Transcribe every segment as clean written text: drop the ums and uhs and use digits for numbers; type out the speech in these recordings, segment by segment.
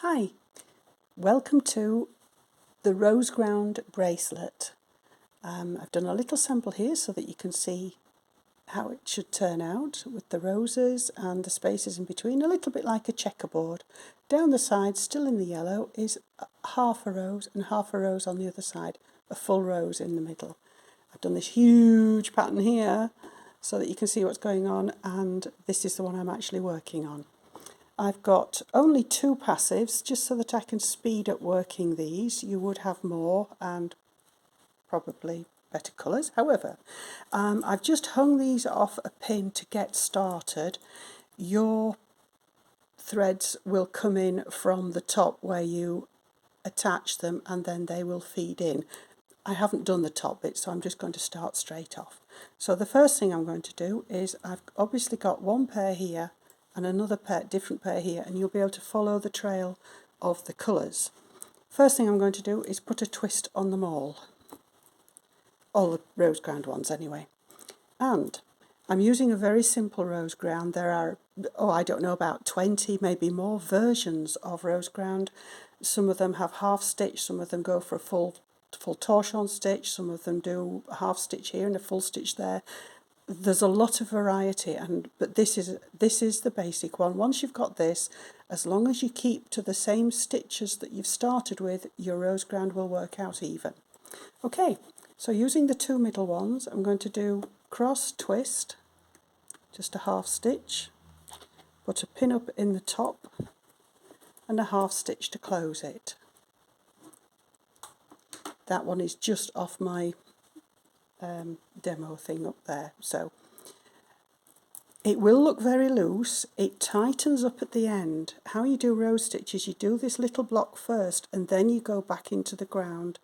Hi, welcome to the Roseground bracelet. I've done a little sample here so that you can see how it should turn out with the roses and the spaces in between, a little bit like a checkerboard. Down the side, still in the yellow, is half a rose and half a rose on the other side, a full rose in the middle. I've done this huge pattern here so that you can see what's going on, and this is the one I'm actually working on. I've got only 2 passives just so that I can speed up working these. You would have more and probably better colours. However, I've just hung these off a pin to get started. Your threads will come in from the top where you attach them and then they will feed in. I haven't done the top bit, so I'm just going to start straight off. So the first thing I'm going to do is I've obviously got one pair here and another pair, different pair here, and you'll be able to follow the trail of the colours. First thing I'm going to do is put a twist on them all the Roseground ones anyway. And I'm using a very simple Roseground. There are, I don't know, about 20, maybe more versions of Roseground. Some of them have half stitch, some of them go for a full torchon stitch, some of them do a half stitch here and a full stitch there. There's a lot of variety, but this is the basic one. Once you've got this, as long as you keep to the same stitches that you've started with, your Roseground will work out even. Okay, so using the 2 middle ones, I'm going to do cross twist, just a half stitch, put a pin up in the top and a half stitch to close it. That one is just off my demo thing up there, so it will look very loose. It tightens up at the end. How you do rose stitches, you do this little block first and then you go back into the ground.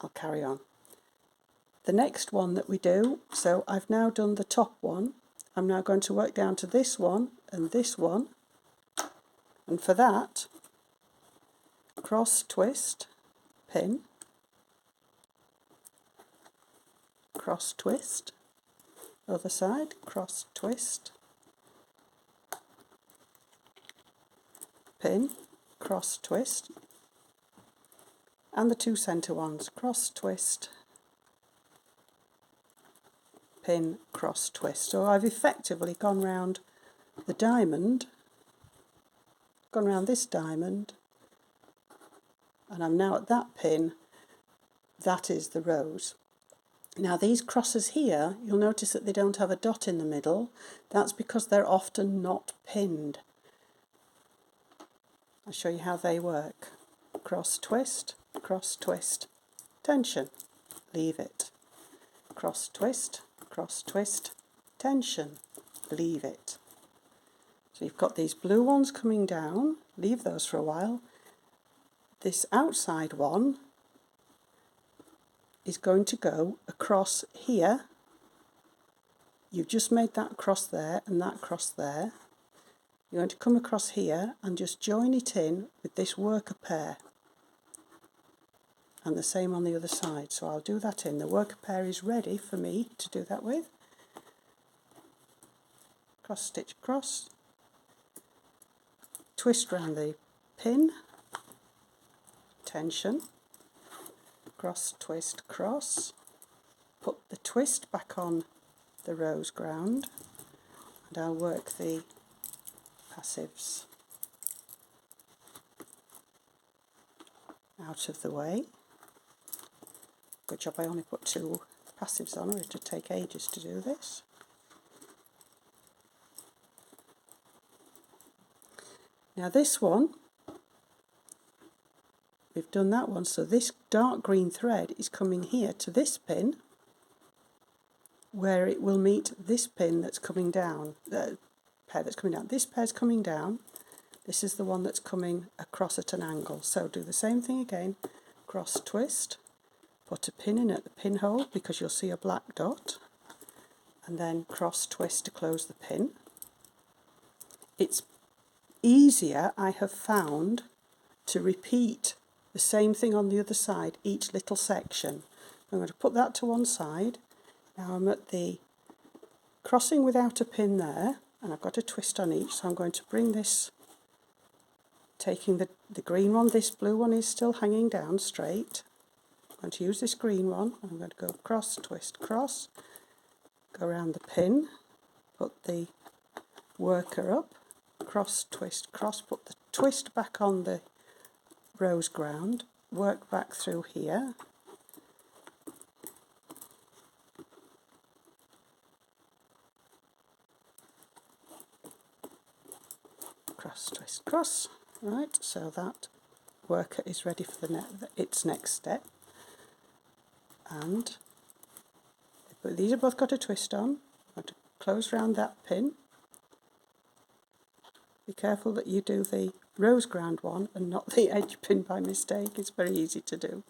I'll carry on. The next one that we do, so I've now done the top one, I'm now going to work down to this one and this one, and for that, cross twist, pin, cross twist, other side, cross twist, pin, cross twist, and the 2 centre ones, cross twist, pin, cross twist. So I've effectively gone round the diamond, gone round this diamond, and I'm now at that pin. That is the rose. Now these crosses here, you'll notice that they don't have a dot in the middle. That's because they're often not pinned. I'll show you how they work. Cross twist, tension, leave it. Cross twist, tension, leave it. So you've got these blue ones coming down, leave those for a while. This outside one is going to go across here. You've just made that cross there and that cross there. You're going to come across here and just join it in with this worker pair. And the same on the other side. So I'll do that in. The worker pair is ready for me to do that with. Cross stitch across. Twist round the pin. Tension. Cross, twist, cross, put the twist back on the Roseground, and I'll work the passives out of the way. Good job I only put 2 passives on, or it would take ages to do this. Now this one, we've done that one, so this dark green thread is coming here to this pin where it will meet this pin that's coming down, the pair that's coming down. This pair's coming down, this is the one that's coming across at an angle. So do the same thing again, cross twist, put a pin in at the pinhole because you'll see a black dot, and then cross twist to close the pin. It's easier, I have found, to repeat the same thing on the other side, each little section. I'm going to put that to one side. Now I'm at the crossing without a pin there, and I've got a twist on each, so I'm going to bring this taking the green one, this blue one is still hanging down straight. I'm going to use this green one. I'm going to go cross, twist, cross, go around the pin, put the worker up, cross, twist, cross, put the twist back on the Roseground, work back through here, cross, twist, cross. Right, so that worker is ready for its next step. And but these have both got a twist on. I'm going to close round that pin. Be careful that you do the Roseground one and not the edge pin by mistake. It's very easy to do.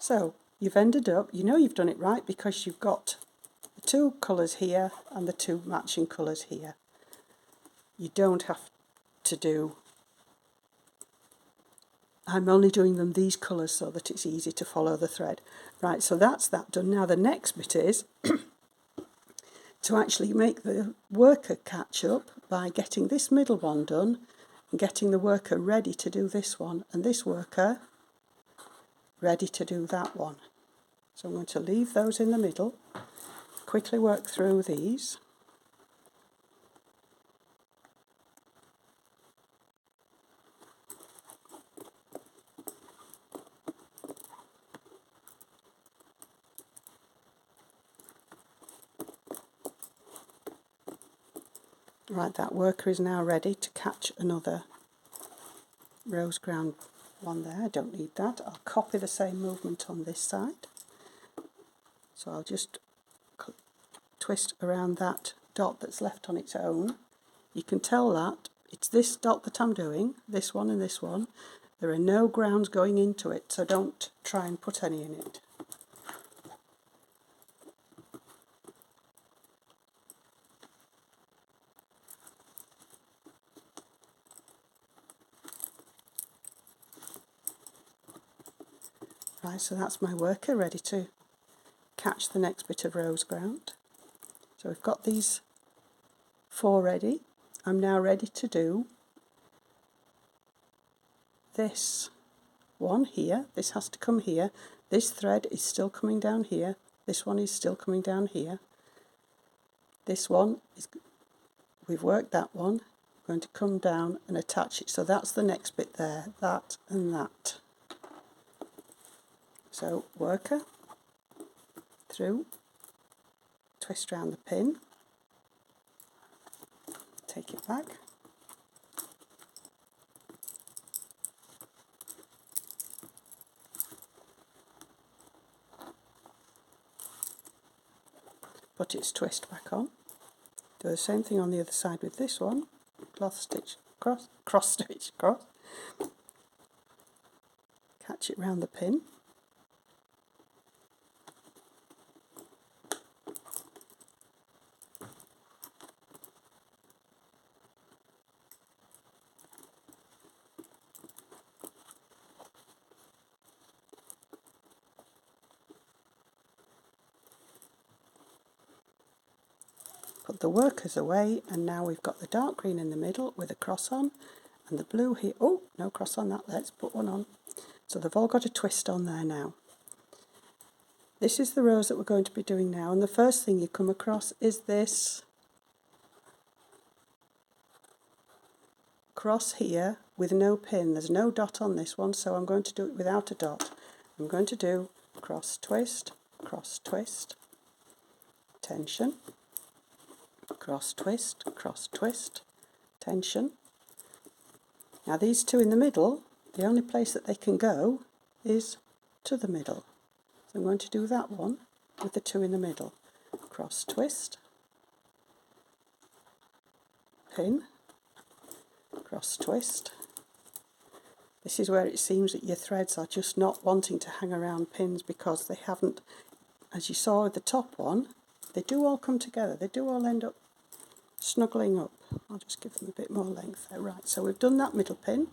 So you've ended up, you know you've done it right because you've got the two colours here and the two matching colours here. You don't have to do, I'm only doing them these colours so that it's easy to follow the thread. Right, so that's that done. Now the next bit is to actually make the worker catch up by getting this middle one done and getting the worker ready to do this one and this worker ready to do that one. So I'm going to leave those in the middle, quickly work through these. Right, that worker is now ready to catch another Roseground one there. I don't need that. I'll copy the same movement on this side. So I'll just twist around that dot that's left on its own. You can tell that it's this dot that I'm doing, this one and this one. There are no grounds going into it, so don't try and put any in it. Right, so that's my worker ready to catch the next bit of Roseground. So we've got these 4 ready. I'm now ready to do this one here. This has to come here. This thread is still coming down here. This one is still coming down here. This one is, we've worked that one. I'm going to come down and attach it. So that's the next bit there, that and that. So worker, through, twist around the pin, take it back, put its twist back on, do the same thing on the other side with this one, cloth stitch, cross stitch, cross, catch it round the pin, put the workers away, and now we've got the dark green in the middle with a cross on and the blue here. Oh, no cross on that, let's put one on. So they've all got a twist on there now. This is the rows that we're going to be doing now, and the first thing you come across is this cross here with no pin. There's no dot on this one, so I'm going to do it without a dot. I'm going to do cross twist, tension, cross twist, tension. Now these two in the middle, the only place that they can go is to the middle. So I'm going to do that one with the two in the middle. Cross twist, pin, cross twist. This is where it seems that your threads are just not wanting to hang around pins because they haven't, as you saw with the top one, they do all come together. They do all end up snuggling up. I'll just give them a bit more length there. Right, so we've done that middle pin.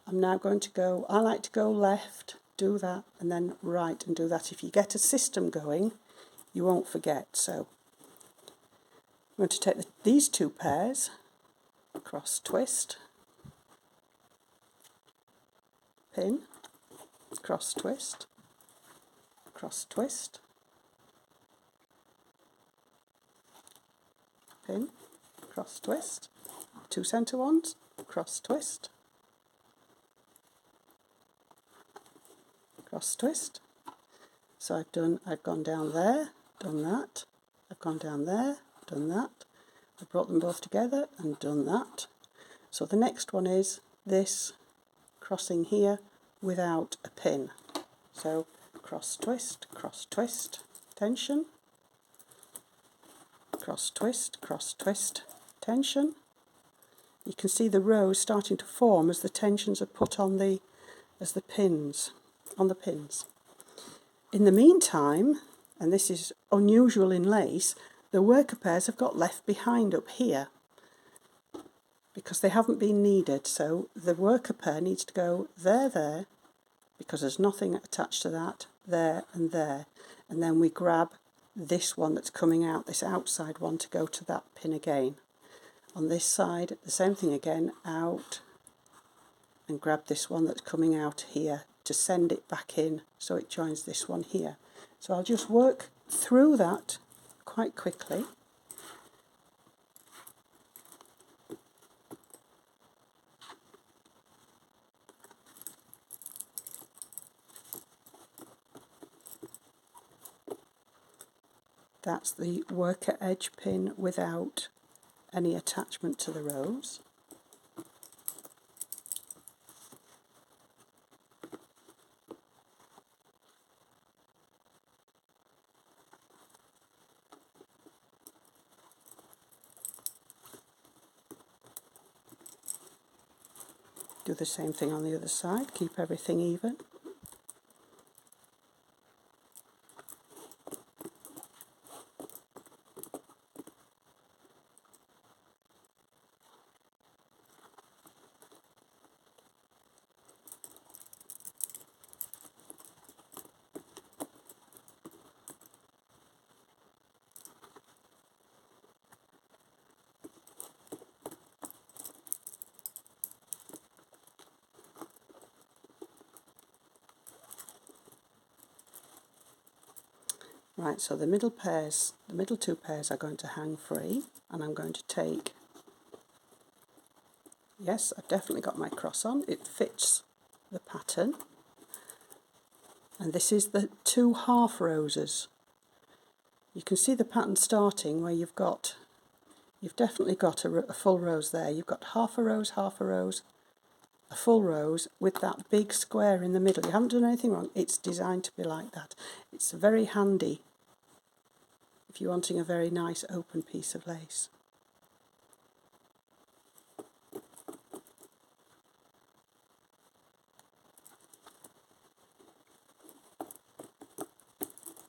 I'm now going to go, I like to go left, do that, and then right and do that. If you get a system going, you won't forget. So I'm going to take these two pairs, cross twist, pin, cross twist, cross twist, pin, cross twist, 2 centre ones, cross twist, cross twist. So I've gone down there, done that, I've gone down there, done that, I've brought them both together and done that. So the next one is this crossing here without a pin. So cross twist, tension, cross twist, tension. You can see the rows starting to form as the tensions are put on the pins. In the meantime, and this is unusual in lace, the worker pairs have got left behind up here because they haven't been needed. So the worker pair needs to go there, because there's nothing attached to that, there and there. And then we grab this one that's coming out, this outside one, to go to that pin again. On this side, the same thing again, out, and grab this one that's coming out here to send it back in so it joins this one here. So I'll just work through that quite quickly. That's the worker edge pin without any attachment to the rows. Do the same thing on the other side, keep everything even. Right, so the middle 2 pairs are going to hang free, and I'm going to take, yes, I've definitely got my cross on, it fits the pattern, and this is the 2 half roses. You can see the pattern starting where you've definitely got a full rose there, you've got half a rose, a full rose with that big square in the middle. You haven't done anything wrong, it's designed to be like that. It's very handy if you're wanting a very nice open piece of lace.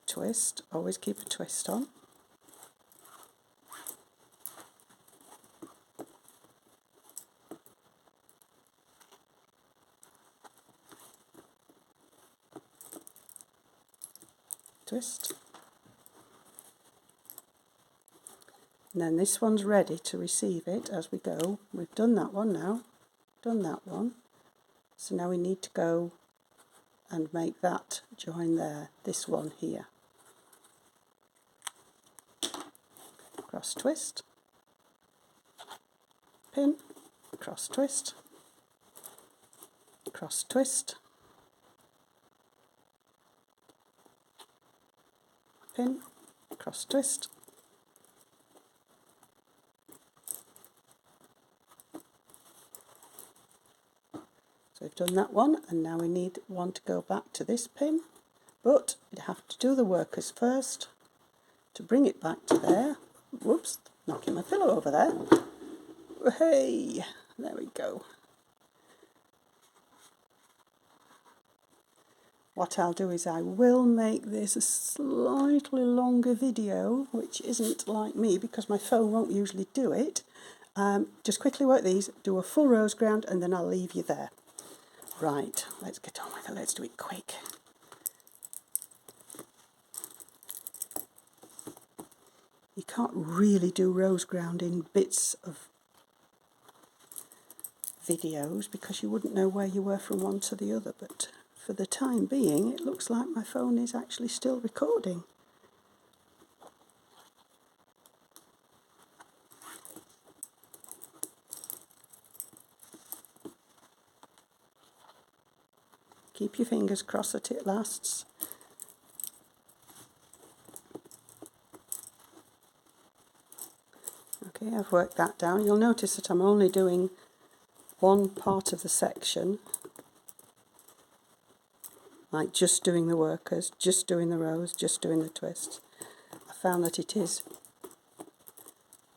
Twist, always keep a twist on. Twist. And then this one's ready to receive it as we go. We've done that one now, done that one. So now we need to go and make that join there, this one here. Cross twist, pin, cross twist, pin, cross twist. So we've done that one, and now we need one to go back to this pin, but you have to do the workers first to bring it back to there. Whoops, knocking my pillow over there. Hey, there we go. What I'll do is I will make this a slightly longer video, which isn't like me because my phone won't usually do it. Just quickly work these, do a full Roseground, and then I'll leave you there. Right, let's get on with it, let's do it quick. You can't really do Roseground in bits of videos because you wouldn't know where you were from one to the other, but for the time being it looks like my phone is actually still recording. Keep your fingers crossed that it lasts. Okay, I've worked that down. You'll notice that I'm only doing one part of the section, like just doing the workers, just doing the rows, just doing the twists. I found that it is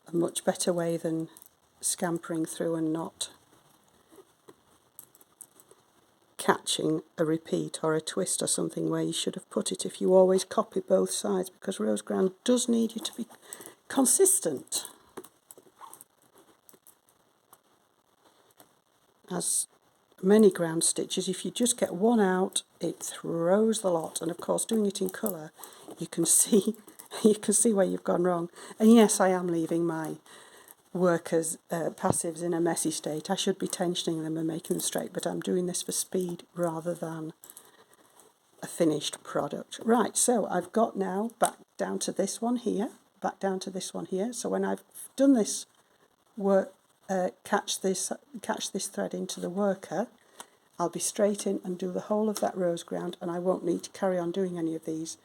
a much better way than scampering through and not catching a repeat or a twist or something where you should have put it if you always copy both sides, because Roseground does need you to be consistent. As many ground stitches, if you just get one out, it throws the lot. And of course, doing it in colour, you can see where you've gone wrong. And yes, I am leaving my workers' passives in a messy state. I should be tensioning them and making them straight, but I'm doing this for speed rather than a finished product. Right, so I've got now back down to this one here, back down to this one here. So when I've done this work, catch this thread into the worker, I'll be straight in and do the whole of that Roseground, and I won't need to carry on doing any of these.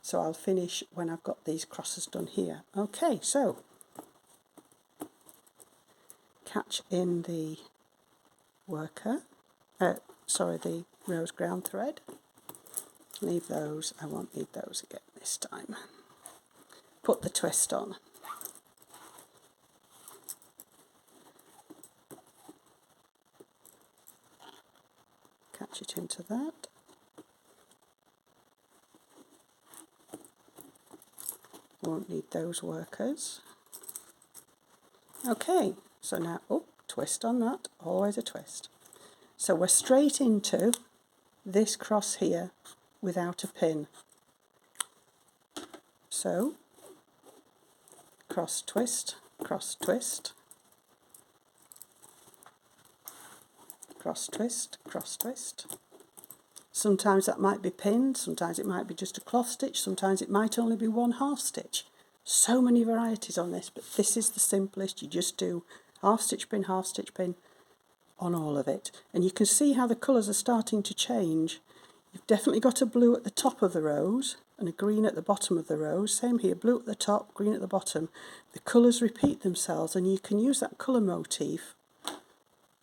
So I'll finish when I've got these crosses done here. Okay, so catch in the worker, the Roseground thread. Leave those, I won't need those again this time. Put the twist on. Catch it into that. Won't need those workers. Okay, so now, twist on that, always a twist. So we're straight into this cross here without a pin. So, cross twist, cross twist, cross twist, cross twist. Sometimes that might be pinned, sometimes it might be just a cloth stitch, sometimes it might only be one half stitch. So many varieties on this, but this is the simplest. You just do half stitch pin on all of it. And you can see how the colours are starting to change. You've definitely got a blue at the top of the rows and a green at the bottom of the rows. Same here, blue at the top, green at the bottom. The colours repeat themselves, and you can use that colour motif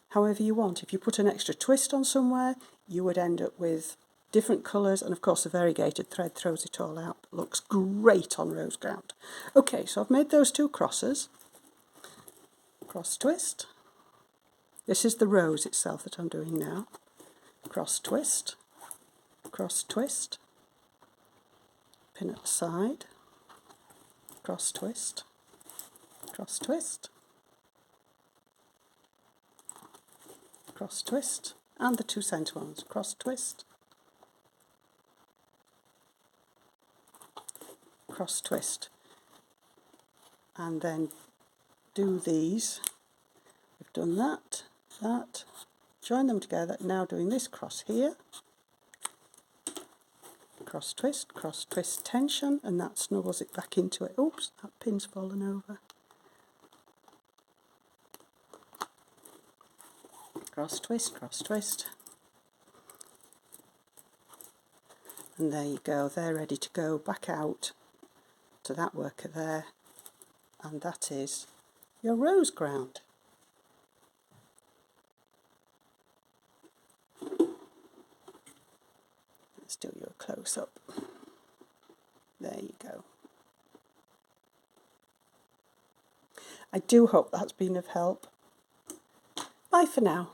however you want. If you put an extra twist on somewhere, you would end up with different colours, and of course the variegated thread throws it all out. It looks great on Roseground. Okay, so I've made those two crosses. Cross twist. This is the rose itself that I'm doing now. Cross twist, cross twist, pin at the side, cross twist, cross twist, cross twist, and the two centre ones, cross twist, cross twist, and then do these. We've done that, join them together, now doing this cross here, cross twist, tension, and that snuggles it back into it. Oops, that pin's fallen over. Cross twist, and there you go, they're ready to go back out to that worker there, and that is your Roseground. Let's do your close-up. There you go. I do hope that's been of help. Bye for now.